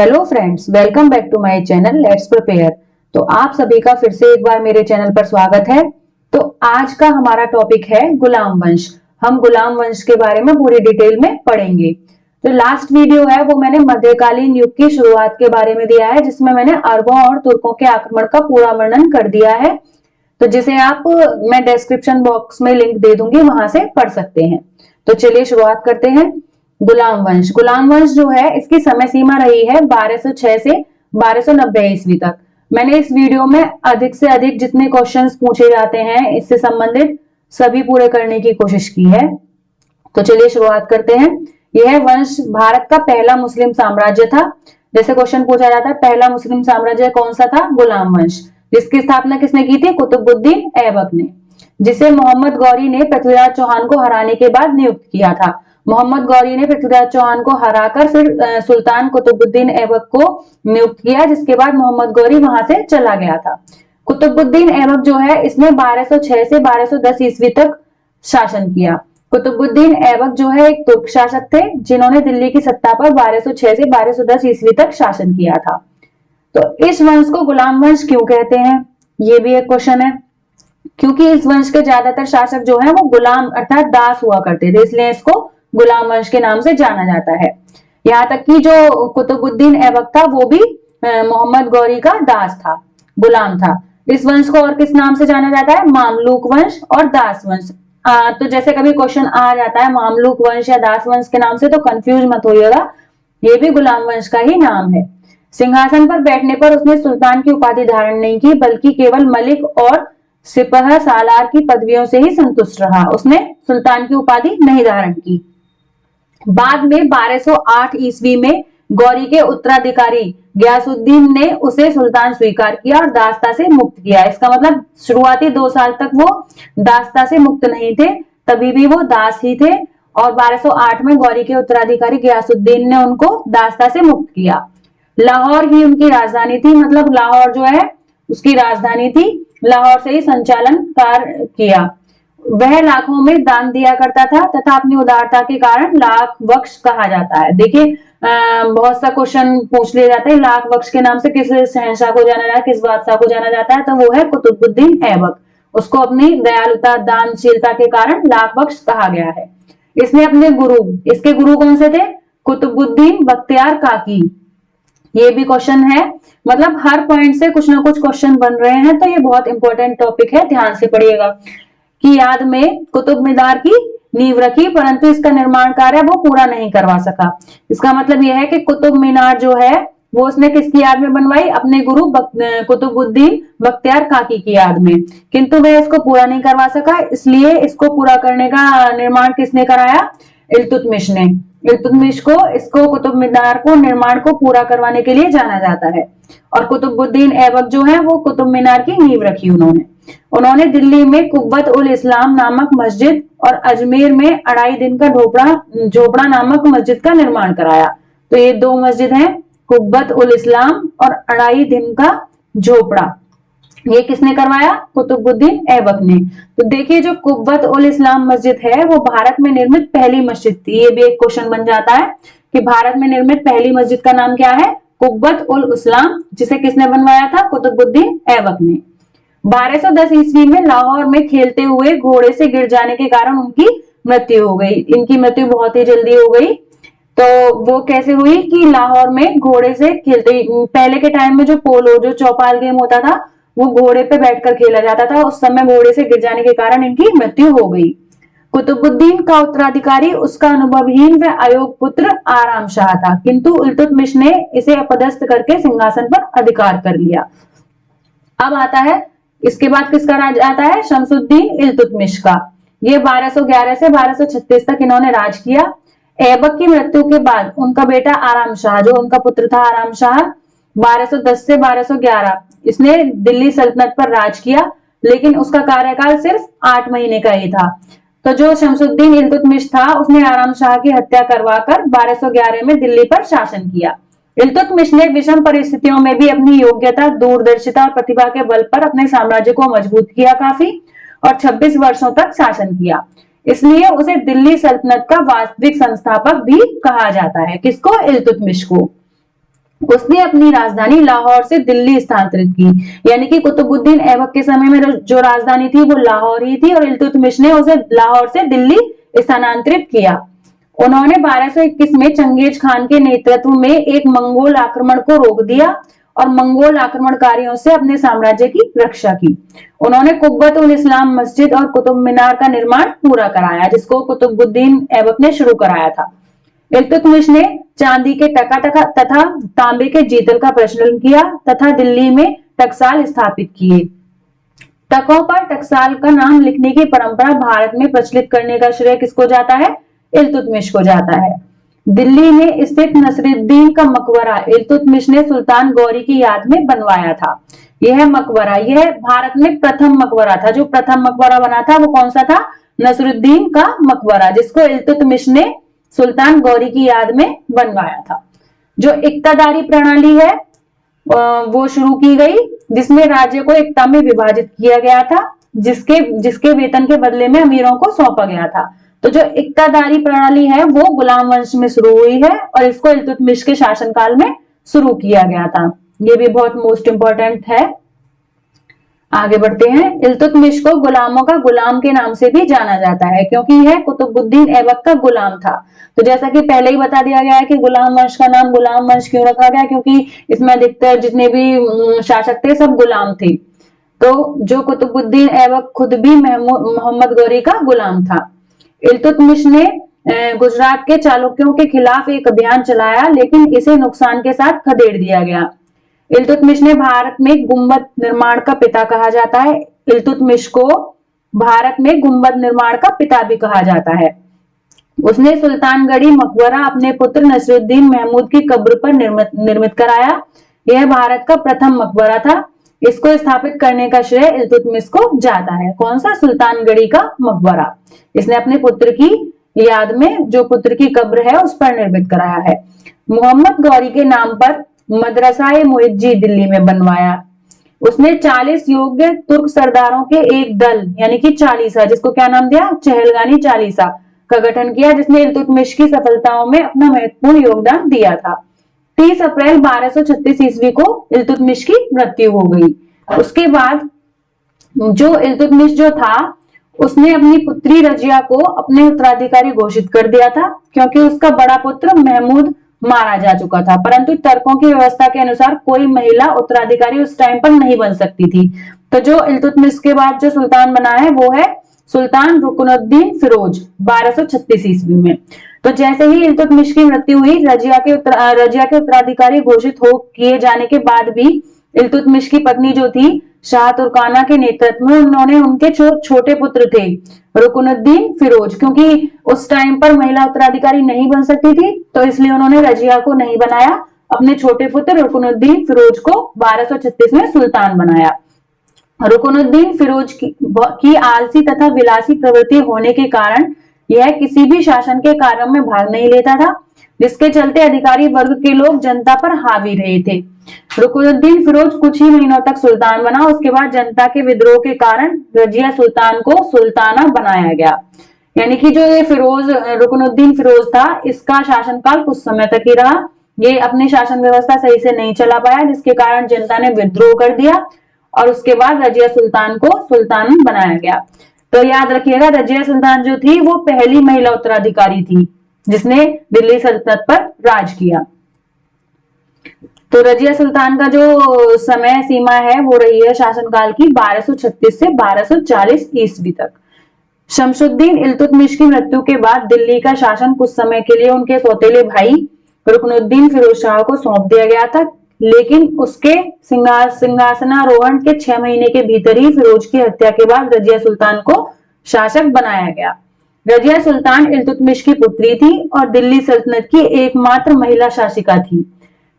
Hello friends, welcome back to my channel let's prepare. तो आप सभी का फिर से एक बार मेरे चैनल पर स्वागत है। तो आज का हमारा टॉपिक है गुलाम वंश। हम गुलाम वंश के बारे में पूरी डिटेल में पढ़ेंगे। जो लास्ट वीडियो है वो मैंने मध्यकालीन युग की शुरुआत के बारे में दिया है, जिसमें मैंने अरबों और तुर्कों के आक्रमण का पूरा वर्णन कर दिया है। तो जिसे आप मैं डिस्क्रिप्शन बॉक्स में लिंक दे दूंगी, वहां से पढ़ सकते हैं। तो चलिए शुरुआत करते हैं। गुलाम वंश जो है इसकी समय सीमा रही है 1206 से 1290 ईस्वी तक। मैंने इस वीडियो में अधिक से अधिक जितने क्वेश्चंस पूछे जाते हैं इससे संबंधित सभी पूरे करने की कोशिश की है। तो चलिए शुरुआत करते हैं। यह वंश भारत का पहला मुस्लिम साम्राज्य था। जैसे क्वेश्चन पूछा जाता है, पहला मुस्लिम साम्राज्य कौन सा था? गुलाम वंश। जिसकी स्थापना किसने की थी? कुतुबुद्दीन ऐबक ने, जिसे मोहम्मद गौरी ने पृथ्वीराज चौहान को हराने के बाद नियुक्त किया था। मोहम्मद गौरी ने पृथ्वीराज चौहान को हराकर फिर सुल्तान कुतुबुद्दीन ऐबक को नियुक्त किया, जिसके बाद मोहम्मद गौरी वहां से चला गया था। कुतुबुद्दीन ऐबक जो है इसने 1206 से 1210 ईस्वी तक शासन किया। कुतुबुद्दीन ऐबक जो है एक तुर्क शासक थे, जिन्होंने दिल्ली की सत्ता पर 1206 से 1210 ईस्वी तक शासन किया था। तो इस वंश को गुलाम वंश क्यों कहते हैं, ये भी एक क्वेश्चन है। क्योंकि इस वंश के ज्यादातर शासक जो है वो गुलाम अर्थात दास हुआ करते थे, इसलिए इसको गुलाम वंश के नाम से जाना जाता है। यहाँ तक कि जो कुतुबुद्दीन ऐबक था वो भी मोहम्मद गौरी का दास था, गुलाम था। इस वंश को और किस नाम से जाना जाता है? मामलूक वंश और दास वंश। तो जैसे कभी क्वेश्चन आ जाता है मामलूक वंश या दास वंश के नाम से, तो कंफ्यूज मत होइएगा, ये भी गुलाम वंश का ही नाम है। सिंहासन पर बैठने पर उसने सुल्तान की उपाधि धारण नहीं की, बल्कि केवल मलिक और सिपह सालार की पदवियों से ही संतुष्ट रहा। उसने सुल्तान की उपाधि नहीं धारण की। बाद में 1208 ईस्वी में गौरी के उत्तराधिकारी गयासुद्दीन ने उसे सुल्तान स्वीकार किया और दासता से मुक्त किया। इसका मतलब शुरुआती 2 साल तक वो दासता से मुक्त नहीं थे, तभी भी वो दास ही थे। और 1208 में गौरी के उत्तराधिकारी गयासुद्दीन ने उनको दासता से मुक्त किया। लाहौर ही उनकी राजधानी थी, मतलब लाहौर जो है उसकी राजधानी थी। लाहौर से ही संचालन कार्य किया। वह लाखों में दान दिया करता था तथा अपनी उदारता के कारण लाख बख्श कहा जाता है। देखिए बहुत सा क्वेश्चन पूछ लिया जाता है, लाख बख्श के नाम से किस शहंशाह को जाना जाता है, किस बादशाह को जाना जाता है? तो वो है कुतुबुद्दीन ऐबक। उसको अपनी दयालुता दानशीलता के कारण लाख बख्श कहा गया है। इसने अपने गुरु, इसके गुरु कौन से थे? कुतुबुद्दीन बख्तियार काकी। ये भी क्वेश्चन है, मतलब हर पॉइंट से कुछ ना कुछ क्वेश्चन बन रहे हैं, तो ये बहुत इंपॉर्टेंट टॉपिक है, ध्यान से पढ़िएगा। की याद में कुतुब मीनार की नींव रखी, परंतु इसका निर्माण कार्य वो पूरा नहीं करवा सका। इसका मतलब यह है कि कुतुब मीनार जो है वो उसने किसकी याद में बनवाई? अपने गुरु कुतुबुद्दीन बख्तियार काकी की याद में, किंतु वह इसको पूरा नहीं करवा सका। इसलिए इसको पूरा करने का निर्माण किसने कराया? इल्तुतमिश ने। इल्तुतमिश को इसको कुतुब मीनार को निर्माण को पूरा करवाने के लिए जाना जाता है। और कुतुबुद्दीन ऐबक जो है वो कुतुब मीनार की नींव रखी उन्होंने दिल्ली में कुव्वत उल इस्लाम नामक मस्जिद और अजमेर में 2.5 दिन का झोपड़ा नामक मस्जिद का निर्माण कराया। तो ये 2 मस्जिद हैं, कुव्वत उल इस्लाम और 2.5 दिन का झोपड़ा। ये किसने करवाया? कुतुबुद्दीन ऐबक ने। तो देखिए जो कुव्वत उल इस्लाम मस्जिद है वो भारत में निर्मित पहली मस्जिद थी। ये भी एक क्वेश्चन बन जाता है कि भारत में निर्मित पहली मस्जिद का नाम क्या है? कुव्वत उल इस्लाम, जिसे किसने बनवाया था? कुतुबुद्दीन ऐबक ने। 1210 ईस्वी में लाहौर में खेलते हुए घोड़े से गिर जाने के कारण उनकी मृत्यु हो गई। इनकी मृत्यु बहुत ही जल्दी हो गई। तो वो कैसे हुई कि लाहौर में घोड़े से खेलते, पहले के टाइम में जो पोलो जो चौपाल गेम होता था वो घोड़े पे बैठकर खेला जाता था, उस समय घोड़े से गिर जाने के कारण इनकी मृत्यु हो गई। कुतुबुद्दीन का उत्तराधिकारी उसका अनुभवहीन व अयोग्य पुत्र आराम शाह था, किंतु इल्तुतमिश ने इसे अपदस्थ करके सिंहासन पर अधिकार कर लिया। अब आता है, इसके बाद किसका राज आता है? शमसुद्दीन इल्तुतमिश का। ये 1211 से 1236 तक इन्होंने राज किया। ऐबक की मृत्यु के बाद उनका बेटा आराम शाह, जो उनका पुत्र था आराम शाह, 1210 से 1211 इसने दिल्ली सल्तनत पर राज किया, लेकिन उसका कार्यकाल सिर्फ 8 महीने का ही था। तो जो शमसुद्दीन इल्तुतमिश था उसने आराम शाह की हत्या करवाकर 1211 में दिल्ली पर शासन किया। इल्तुतमिश ने विषम परिस्थितियों में भी अपनी योग्यता, दूरदर्शिता और प्रतिभा के बल पर अपने साम्राज्य को मजबूत किया काफी, और 26 वर्षों तक शासन किया। इसलिए उसे दिल्ली सल्तनत का वास्तविक संस्थापक भी कहा जाता है। किसको? इल्तुतमिश को। उसने अपनी राजधानी लाहौर से दिल्ली स्थानांतरित की। यानी कि कुतुबुद्दीन ऐबक के समय में जो राजधानी थी वो लाहौर ही थी और इल्तुतमिश ने उसे लाहौर से दिल्ली स्थानांतरित किया। उन्होंने 1221 में चंगेज खान के नेतृत्व में एक मंगोल आक्रमण को रोक दिया और मंगोल आक्रमणकारियों से अपने साम्राज्य की रक्षा की। उन्होंने कुब्बत उल इस्लाम मस्जिद और कुतुब मीनार का निर्माण पूरा कराया, जिसको कुतुबुद्दीन ऐबक ने शुरू कराया था। इल्तुतमिश ने चांदी के टका तथा तांबे के जीतल का प्रचलन किया तथा दिल्ली में टकसाल स्थापित किए। टकों पर टकसाल का नाम लिखने की परंपरा भारत में प्रचलित करने का श्रेय किसको जाता है? इल्तुतमिश को जाता है। दिल्ली में स्थित नसरुद्दीन का मकबरा इल्तुतमिश ने सुल्तान गौरी की याद में बनवाया था। यह मकबरा, यह भारत में प्रथम मकबरा था। जो प्रथम मकबरा बना था वो कौन सा था? नसरुद्दीन का मकबरा, जिसको इल्तुतमिश ने सुल्तान गौरी की याद में बनवाया था। जो इक्तादारी प्रणाली है वो शुरू की गई, जिसमें राज्य को एकता में विभाजित किया गया था, जिसके वेतन के बदले में अमीरों को सौंपा गया था। तो जो इक्तादारी प्रणाली है वो गुलाम वंश में शुरू हुई है और इसको इल्तुतमिश के शासनकाल में शुरू किया गया था। ये भी बहुत मोस्ट इंपॉर्टेंट है। आगे बढ़ते हैं। इल्तुतमिश को गुलामों का गुलाम के नाम से भी जाना जाता है, क्योंकि यह कुतुबुद्दीन ऐबक का गुलाम था। तो जैसा कि पहले ही बता दिया गया है कि गुलाम वंश का नाम गुलाम वंश क्यों रखा गया, क्योंकि इसमें अधिकतर जितने भी शासक थे सब गुलाम थे। तो जो कुतुबुद्दीन ऐबक खुद भी मोहम्मद गौरी का गुलाम था। इल्तुतमिश ने गुजरात के चालुक्यों के खिलाफ एक अभियान चलाया, लेकिन इसे नुकसान के साथ खदेड़ दिया गया। इल्तुतमिश ने भारत में गुंबद निर्माण का पिता कहा जाता है। इल्तुतमिश को भारत में गुंबद निर्माण का पिता भी कहा जाता है। उसने सुल्तानगढ़ी मकबरा अपने पुत्र नसरुद्दीन महमूद की कब्र पर निर्मित कराया। यह भारत का प्रथम मकबरा था। इसको स्थापित करने का श्रेय इल्तुतमिश को जाता है। कौन सा? सुल्तानगढ़ी का मकबरा। इसने अपने पुत्र की याद में, जो पुत्र की कब्र है, उस पर निर्मित कराया है। मोहम्मद गौरी के नाम पर मदरसा-ए मुइज्जी दिल्ली में बनवाया। उसने 40 योग्य तुर्क सरदारों के एक दल यानी कि चालीसा, जिसको क्या नाम दिया? चहलगानी चालीसा का गठन किया, जिसने इल्तुतमिश की सफलताओं में अपना महत्वपूर्ण योगदान दिया था। 30 अप्रैल 1236 ईस्वी को इल्तुतमिश की मृत्यु हो गई। उसके बाद जो इल्तुतमिश जो था उसने अपनी पुत्री रजिया को अपने उत्तराधिकारी घोषित कर दिया था, क्योंकि उसका बड़ा पुत्र महमूद मारा जा चुका था। परंतु तर्कों की व्यवस्था के अनुसार कोई महिला उत्तराधिकारी उस टाइम पर नहीं बन सकती थी। तो जो इल्तुतमिश के बाद जो सुल्तान बना है वो है सुल्तान रुकनुद्दीन फिरोज 1236 ईस्वी में। तो जैसे ही इल्तुतमिश की मृत्यु हुई, रजिया के उत्तराधिकारी घोषित हो किए जाने के बाद भी इल्तुतमिश की पत्नी जो थी शाह तुर्काना के नेतृत्व में, उन्होंने उनके छोटे पुत्र थे रुकनुद्दीन फिरोज, क्योंकि उस टाइम पर महिला उत्तराधिकारी नहीं बन सकती थी, तो इसलिए उन्होंने रजिया को नहीं बनाया, अपने छोटे पुत्र रुकनुद्दीन फिरोज को 1236 में सुल्तान बनाया। रुकनुद्दीन फिरोज की आलसी तथा विलासी प्रवृत्ति होने के कारण यह किसी भी शासन के कार्यों में भाग नहीं लेता था, जिसके चलते अधिकारी वर्ग के लोग जनता पर हावी रहे थे। रुकनुद्दीन फिरोज कुछ ही महीनों तक सुल्तान बना। उसके बाद जनता के विद्रोह के कारण रजिया सुल्तान को सुल्ताना बनाया गया। यानी कि जो ये रुकनुद्दीन फिरोज था, इसका शासनकाल कुछ समय तक ही रहा। ये अपनी शासन व्यवस्था सही से नहीं चला पाया, जिसके कारण जनता ने विद्रोह कर दिया और उसके बाद रजिया सुल्तान को सुल्तान बनाया गया। तो याद रखिएगा, रजिया सुल्तान जो थी वो पहली महिला उत्तराधिकारी थी जिसने दिल्ली सल्तनत पर राज किया। तो रजिया सुल्तान का जो समय सीमा है वो रही है शासनकाल की 1236 से 1240 ईस्वी तक। शमशुद्दीन इल्तुतमिश की मृत्यु के बाद दिल्ली का शासन कुछ समय के लिए उनके सौतेले भाई रुकनुद्दीन फिरोज शाह को सौंप दिया गया था, लेकिन उसके सिंहासनारोहण के 6 महीने के भीतर ही फिरोज की हत्या के बाद रजिया सुल्तान को शासक बनाया गया। रजिया सुल्तान इल्तुतमिश की पुत्री थी और दिल्ली सल्तनत की एकमात्र महिला शासिका थी।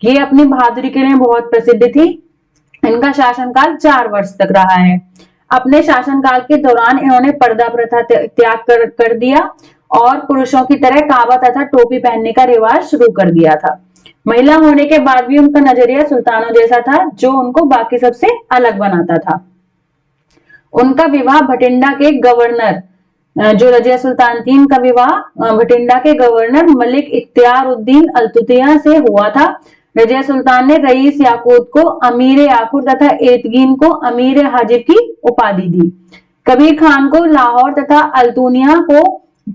ये अपनी बहादुरी के लिए बहुत प्रसिद्ध थी। इनका शासनकाल 4 वर्ष तक रहा है। अपने शासनकाल के दौरान इन्होंने पर्दा प्रथा त्याग कर दिया और पुरुषों की तरह काबा तथा टोपी पहनने का रिवाज शुरू कर दिया था। महिला होने के बाद भी उनका नजरिया सुल्तानों जैसा था, जो उनको बाकी सबसे अलग बनाता था। उनका विवाह भटिंडा के गवर्नर, जो रजिया सुल्तान थी, इनका विवाह भटिंडा के गवर्नर मलिक इख्तियार उद्दीन अल्तुतिया से हुआ था, रजिया सुल्तान ने रईस याकूत को अमीर याकूत तथा एतगीन को अमीर हाजिर की उपाधि दी। कबीर खान को लाहौर तथा अल्तुनिया को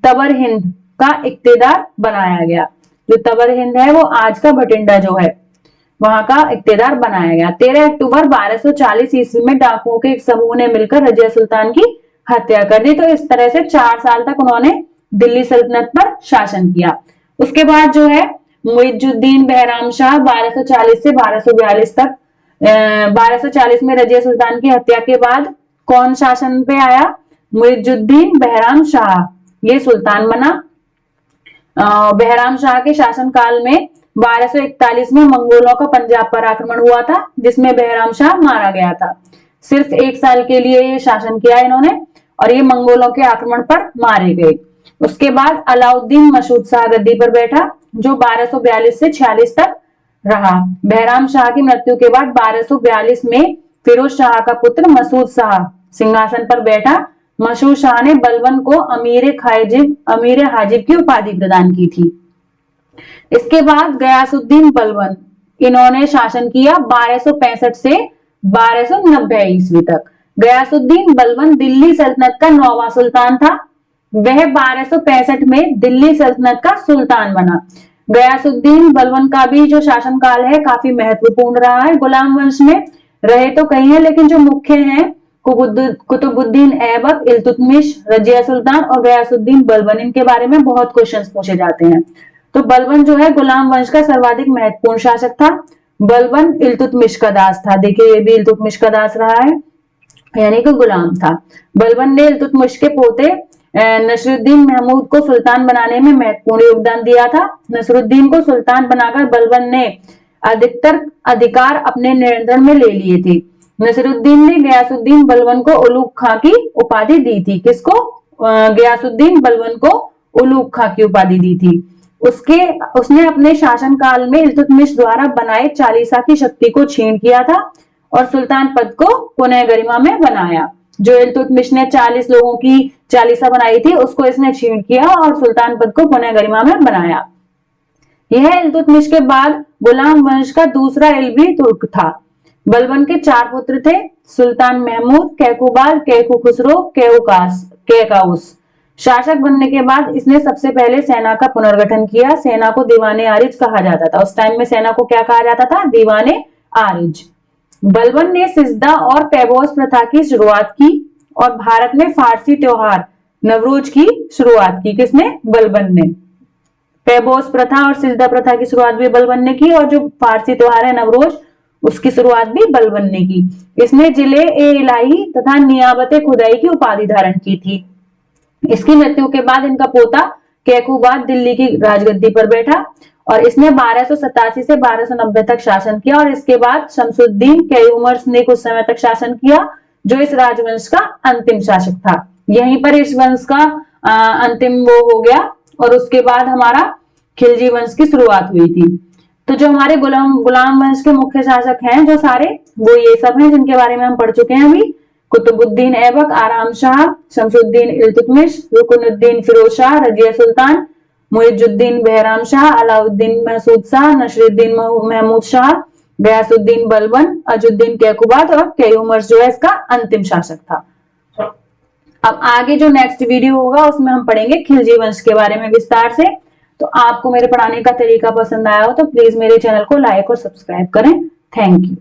तबर हिंद का इख्तियार बनाया गया। जो तबर हिंद है वो आज का भटिंडा जो है वहां का इख्तियार बनाया गया। 13 अक्टूबर 1240 ईस्वी में डाकुओं के एक समूह ने मिलकर रजिया सुल्तान की हत्या कर दी। तो इस तरह से 4 साल तक उन्होंने दिल्ली सल्तनत पर शासन किया। उसके बाद जो है मुइजुद्दीन बहराम शाह 1240 से 1242 तक 1240 में रजिया सुल्तान की हत्या के बाद कौन शासन पे आया? मुइजुद्दीन बहराम शाह ये सुल्तान बना। बहराम शाह के शासन काल में 1241 में मंगोलों का पंजाब पर आक्रमण हुआ था, जिसमें बहराम शाह मारा गया था। सिर्फ 1 साल के लिए ये शासन किया इन्होंने और ये मंगोलों के आक्रमण पर मारे गए। उसके बाद अलाउद्दीन मसूद शाह गद्दी पर बैठा, जो 1242 से 46 तक रहा। बहराम शाह की मृत्यु के बाद 1242 में फिरोज शाह का पुत्र मसूद शाह सिंहासन पर बैठा। मसूद शाह ने बलबन को अमीर हाजिब की उपाधि प्रदान की थी। इसके बाद गयासुद्दीन बलबन इन्होंने शासन किया 1265 से 1290 ईस्वी तक। गयासुद्दीन बलबन दिल्ली सल्तनत का 9वां सुल्तान था। वह 1265 में दिल्ली सल्तनत का सुल्तान बना। गयासुद्दीन बलबन का भी जो शासनकाल है काफी महत्वपूर्ण रहा है। गुलाम वंश में रहे तो कई हैं, लेकिन जो मुख्य हैं कुतुबुद्दीन ऐबक, इल्तुतमिश, रजिया सुल्तान और गयासुद्दीन बलबन, इनके बारे में बहुत क्वेश्चंस पूछे जाते हैं। तो बलबन जो है गुलाम वंश का सर्वाधिक महत्वपूर्ण शासक था। बलबन इल्तुतमिश का दास था। देखिए ये भी इल्तुतमिश का दास रहा है, यानी कि गुलाम था। बलबन ने इल्तुतमिश के पोते नसरुद्दीन महमूद को सुल्तान बनाने में महत्वपूर्ण योगदान दिया था। नसरुद्दीन को सुल्तान बनाकर बलबन ने अधिकतर अधिकार अपने नियंत्रण में ले लिए थे। नसरुद्दीन ने गयासुद्दीन बलबन को उलूग खां की उपाधि दी थी। किसको? गयासुद्दीन बलबन को उलूग खां की उपाधि दी थी। उसने अपने शासनकाल में इल्तुतमिश द्वारा बनाए चालीसा की शक्ति को छीन किया था और सुल्तान पद को पुनः गरिमा में बनाया। जो इल्तुतमिश ने 40 लोगों की चालीसा बनाई थी उसको इसने छीन किया और सुल्तान पद को पुनः गरिमा में बनाया। यह इल्तुतमिश के बाद गुलाम वंश का दूसरा इल्वी तुर्क था। बलबन के 4 पुत्र थे, सुल्तान महमूद, कैकुबाल, कैकू खुसरो, कैकाउस। शासक बनने के बाद इसने सबसे पहले सेना का पुनर्गठन किया। सेना को दीवाने आरिज कहा जाता था। उस टाइम में सेना को क्या कहा जाता था? दीवाने आरिज। बलबन ने सिजदा और पैबोस प्रथा की शुरुआत की और भारत में फारसी त्योहार नवरोज की शुरुआत की। किसने? बलबन ने। पैबोस प्रथा और सिजदा प्रथा की शुरुआत भी बलबन ने की और जो फारसी त्योहार है नवरोज उसकी शुरुआत भी बलबन ने की। इसने जिले ए इलाही तथा नियाबत खुदाई की उपाधि धारण की थी। इसकी मृत्यु के बाद इनका पोता कैकुबाद दिल्ली की राजगद्दी पर बैठा और इसने 1287 से 1290 तक शासन किया और इसके बाद शमसुद्दीन कैयूमर्स ने कुछ समय तक शासन किया, जो इस राजवंश का अंतिम शासक था। यहीं पर इस वंश का अंतिम वो हो गया और उसके बाद हमारा खिलजी वंश की शुरुआत हुई थी। तो जो हमारे गुलाम वंश के मुख्य शासक हैं जो सारे, वो ये सब हैं जिनके बारे में हम पढ़ चुके हैं अभी। कुतुबुद्दीन ऐबक, आराम शाह, शमसुद्दीन इल्तुतमिश, रुकनुद्दीन फिरोज शाह, रजिया सुल्तान, मुइजुद्दीन बहराम शाह, अलाउद्दीन मसूद शाह, नसरुद्दीन महमूद शाह, गयासुद्दीन बलबन, अजुद्दीन कैकुबाद और कैयूमर्स जो है इसका अंतिम शासक था। अब आगे जो नेक्स्ट वीडियो होगा उसमें हम पढ़ेंगे खिलजी वंश के बारे में विस्तार से। तो आपको मेरे पढ़ाने का तरीका पसंद आया हो तो प्लीज मेरे चैनल को लाइक और सब्सक्राइब करें। Thank you.